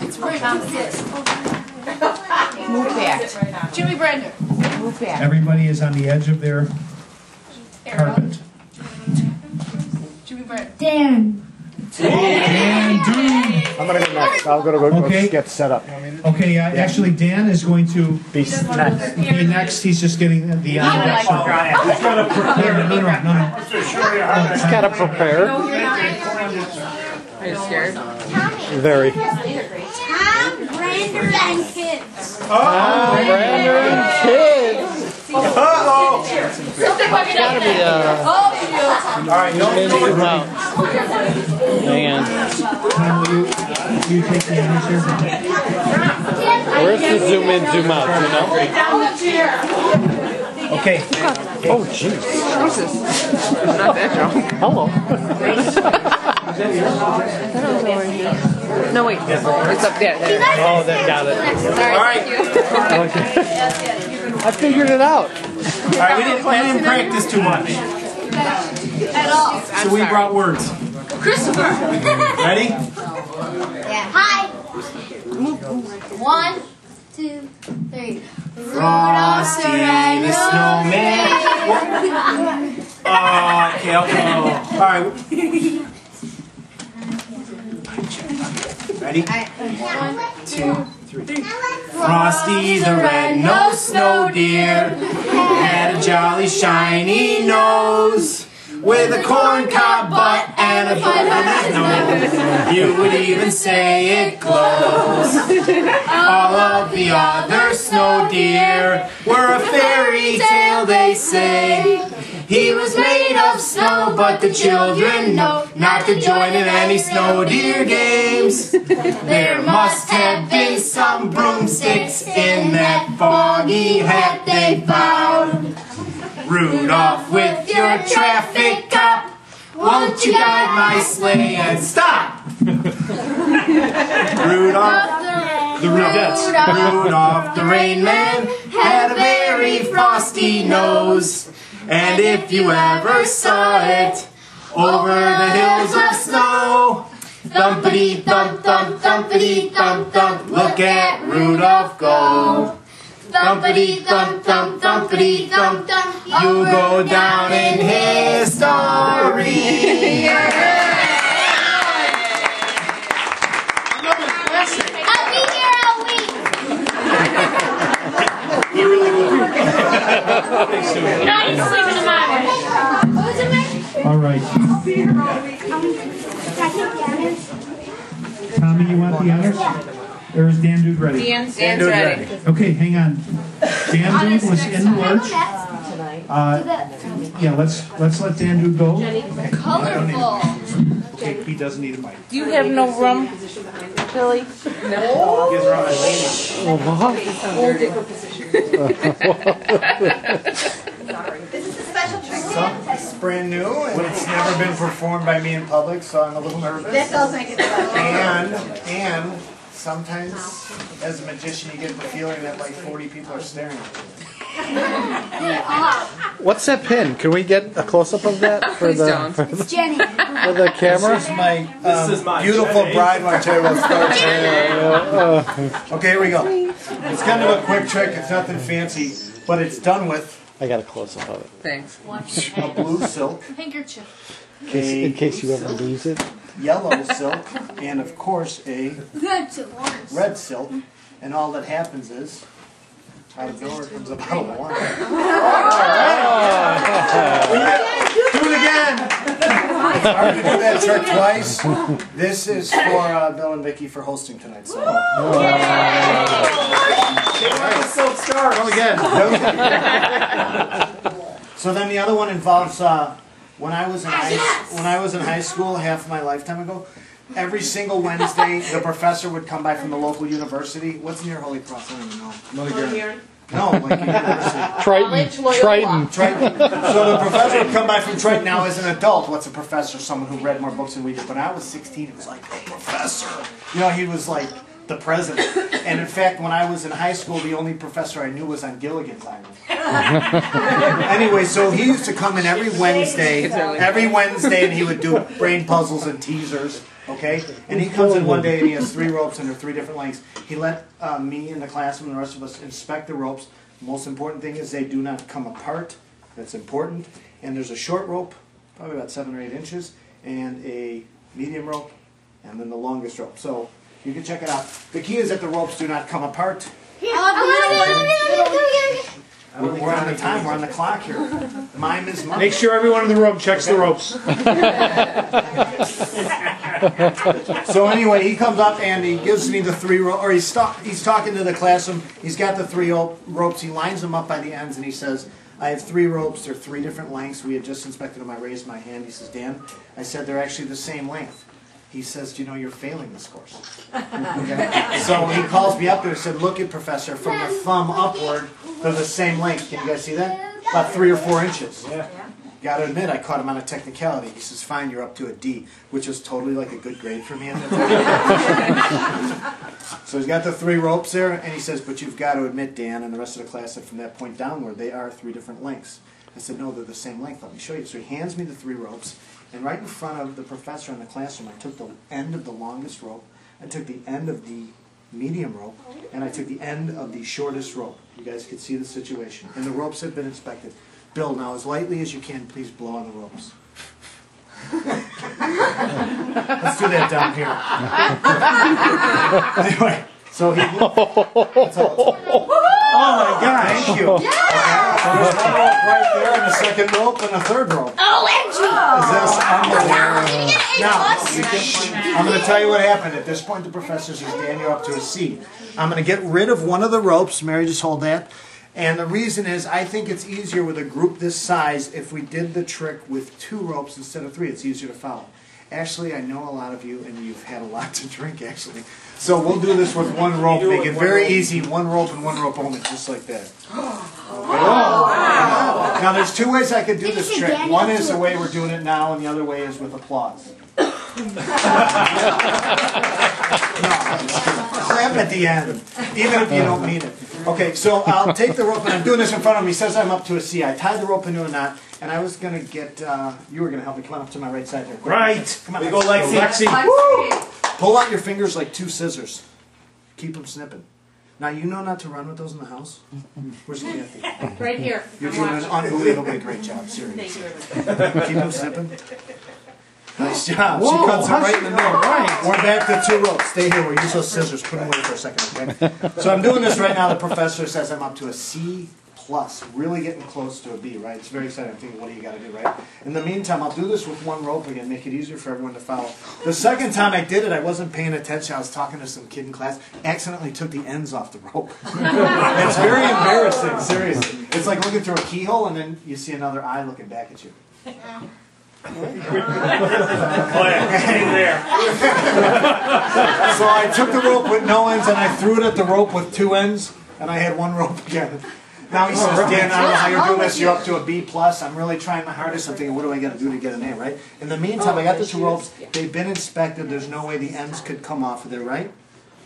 It's right on the Move back. Jimmy Brando. Move back. Everybody is on the edge of their carpet. Jimmy Brando. Dan. Dan, I'm going to go next. I'll go get set up. Okay, actually Dan is going to Be next. be next. He's just getting the He's got to prepare. No. He's got to prepare. Are you scared? Very. Tom, Brando, and kids. Brando and kids. Uh-oh. Gotta be Alright, zoom out. Hang on. Tom, will you take the honors here? Where's the zoom in, zoom out? You know? Okay. Oh, jeez. Jesus. Not that drunk. Hello. No, wait. It's up there. Oh, that got it. Alright. I figured it out. Alright, we didn't practice too much. At all. So we brought words. Christopher. Ready? Yeah. Hi. 1, 2, 3. Frosty the Snowman. Okay. Alright. Ready? 1, 2, 3. Frosty the red-nosed snow deer had a jolly shiny nose with a corncob butt and a bug on his nose. You would even say it glows. All of the other snow deer were a fairy tale, they say. He was made of snow, but the children know not to join in any snow deer games. There must have been some broomsticks in that foggy hat they found. Rudolph, with your traffic cop, won't you guide my sleigh and stop? Rudolph the Rain Man had a very frosty nose. And if you ever saw it over the hills of snow, thumpity thump thump, thumpity thump thump, look at Rudolph go. Thumpity thump thump, thumpity thump thump, you go down in history. I'll be here all week. He really will. No, he's sleeping in my bed. Who's in there? All right. Tommy, you want the honors? Or is Dan Dude ready? Dan's ready. Okay, hang on. Dan Dude was in the lurch. Yeah, let's let Dan Dude go. Colorful. Okay, he doesn't need a mic. Do you have no rum, Billy? No. It's brand new and it's never been performed by me in public, so I'm a little nervous. That does make it And sometimes as a magician you get the feeling that like 40 people are staring at you. What's that pin? Can we get a close-up of that for Please the don't. for the, Jenny. for the camera? This is my beautiful bride when I tell you what starts. Okay, here we go. It's kind of a quick trick. It's nothing fancy, but it's done with I got a close-up of it Thanks. a blue silk, Handkerchief. in case you ever lose it. yellow silk, and of course a That's it. red silk. And all that happens is out of nowhere comes a bottle of wine. Do it again. It's hard to do that trick twice. This is for Bill and Vicky for hosting tonight. So. Go again. So then the other one involves when I was in high school, half my lifetime ago. Every single Wednesday, the professor would come by from the local university. What's near Holy Cross? I don't even know. No, like university. Triton. Triton. So the professor would come by from Triton. Now, as an adult, what's a professor? Someone who read more books than we did. When I was 16, it was like, the professor. You know, he was like the president. And in fact, when I was in high school, the only professor I knew was on Gilligan's Island. Anyway, so he used to come in every Wednesday, and he would do brain puzzles and teasers. okay? And he comes in one day and he has 3 ropes and they're 3 different lengths. He let me and the classroom and the rest of us inspect the ropes. The most important thing is they do not come apart. That's important. And there's a short rope, probably about 7 or 8 inches, and a medium rope, and then the longest rope. So you can check it out. The key is that the ropes do not come apart. We're on the time, we're on the clock here. Mime is money. Make sure everyone in the room checks the ropes. So anyway, he comes up and he gives me the 3 ropes, or he's talking to the classroom. He's got the 3 ropes. He lines them up by the ends and he says, I have 3 ropes. They're 3 different lengths. We had just inspected them. I raised my hand. He says, Dan, I said they're actually the same length. He says, do you know you're failing this course? Okay. So he calls me up there and said, look at Professor, from the thumb upward, they're the same length. Can you guys see that? About 3 or 4 inches. Yeah. Got to admit, I caught him on a technicality. He says, fine, you're up to a D, which is totally like a good grade for me. So he's got the 3 ropes there, and he says, but you've got to admit, Dan, and the rest of the class, that from that point downward, they are 3 different lengths. I said, no, they're the same length. Let me show you. So he hands me the 3 ropes, and right in front of the professor in the classroom, I took the end of the longest rope, I took the end of the medium rope, and I took the end of the shortest rope. You guys can see the situation. And the ropes have been inspected. Bill, now as lightly as you can, please blow on the ropes. Let's do that down here. Anyway, so he... That's all. Oh my God! Thank you. There's 1 rope right there, and a 2nd rope, and a 3rd rope. Now, I'm going to tell you what happened. At this point, the professor says, Dan, you're up to a C. I'm going to get rid of one of the ropes. Mary, just hold that. And the reason is, I think it's easier with a group this size if we did the trick with 2 ropes instead of 3. It's easier to follow. Actually, I know a lot of you, and you've had a lot to drink, actually. So we'll do this with 1 rope. Make it very easy. 1 rope and 1 rope only, just like that. Oh. Now, there's 2 ways I could do this trick. One is the way we're doing it now, and the other way is with applause. Clap at the end, even if you don't mean it. Okay, so I'll take the rope, and I'm doing this in front of him. He says I'm up to a C. I tied the rope into a knot, and I was going to get, you were going to help me. Come on up to my right side here. Right. Come on. We go like Lexi. Pull out your fingers like 2 scissors. Keep them snipping. Now, you know not to run with those in the house? Where's the Kathy? Right here. You're doing an unbelievably great job, seriously. Keep them snipping. Nice job. Whoa, she cuts it right in the middle. Right. We're back to 2 ropes. Stay here. We'll use those scissors. Put them away for a second, okay? So I'm doing this right now. The professor says I'm up to a C+. Really getting close to a B, right? It's very exciting. I'm thinking, what do you got to do, right? In the meantime, I'll do this with 1 rope again, make it easier for everyone to follow. The second time I did it, I wasn't paying attention. I was talking to some kid in class. Accidentally took the ends off the rope. It's very embarrassing, seriously. It's like looking through a keyhole and then you see another eye looking back at you. So I took the rope with no ends and I threw it at the rope with 2 ends, and I had 1 rope again. Now he says, Dan, I don't know how you're doing this. You're up to a B+. I'm really trying my hardest. I'm thinking, what do I got to do to get an A, right? In the meantime, I got the 2 ropes. They've been inspected. There's no way the ends could come off of there, right?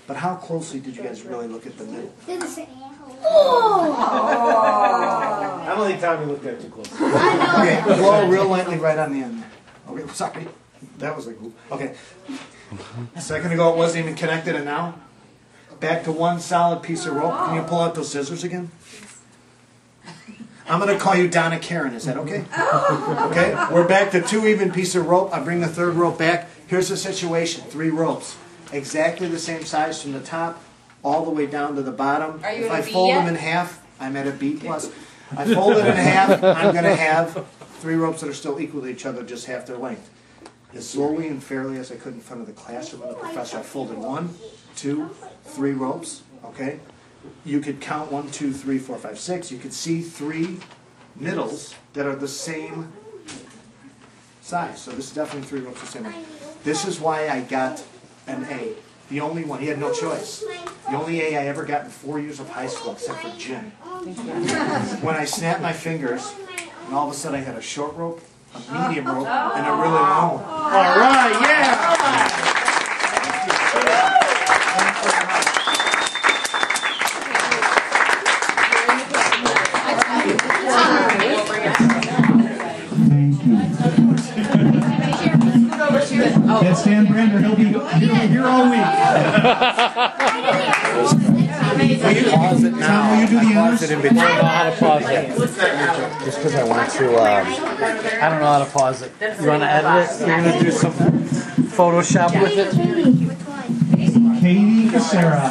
But how closely did you guys really look at the middle? I don't think Tommy looked at too close. Okay, blow real lightly right on the end. Okay, sorry. That was like, okay. A second ago it wasn't even connected, and now? Back to 1 solid piece of rope. Can you pull out those scissors again? I'm going to call you Donna Karen. Is that okay? Okay, we're back to 2 even pieces of rope. I bring the 3rd rope back. Here's the situation. 3 ropes. Exactly the same size from the top all the way down to the bottom. Are you if at I a B fold yet? them in half, I'm at a B+. I fold it in half, I'm going to have 3 ropes that are still equal to each other, just half their length. As slowly and fairly as I could in front of the classroom and the professor, I folded 1, 2, 3 ropes, okay? You could count 1, 2, 3, 4, 5, 6. You could see 3 middles that are the same size. So this is definitely 3 ropes the same way. This is why I got an A. The only one. He had no choice. The only A I ever got in 4 years of high school, except for gym. When I snapped my fingers, and all of a sudden I had a short rope, a medium rope, and a really long one. All right, yeah. That's Dan Brando. He'll be Pause it now. Tom, will you do the honors? Pause it in between. I don't know how to pause it. Just because I want to. I don't know how to pause it. You want to edit it? You're going to do some Photoshop with it? Katie Casera.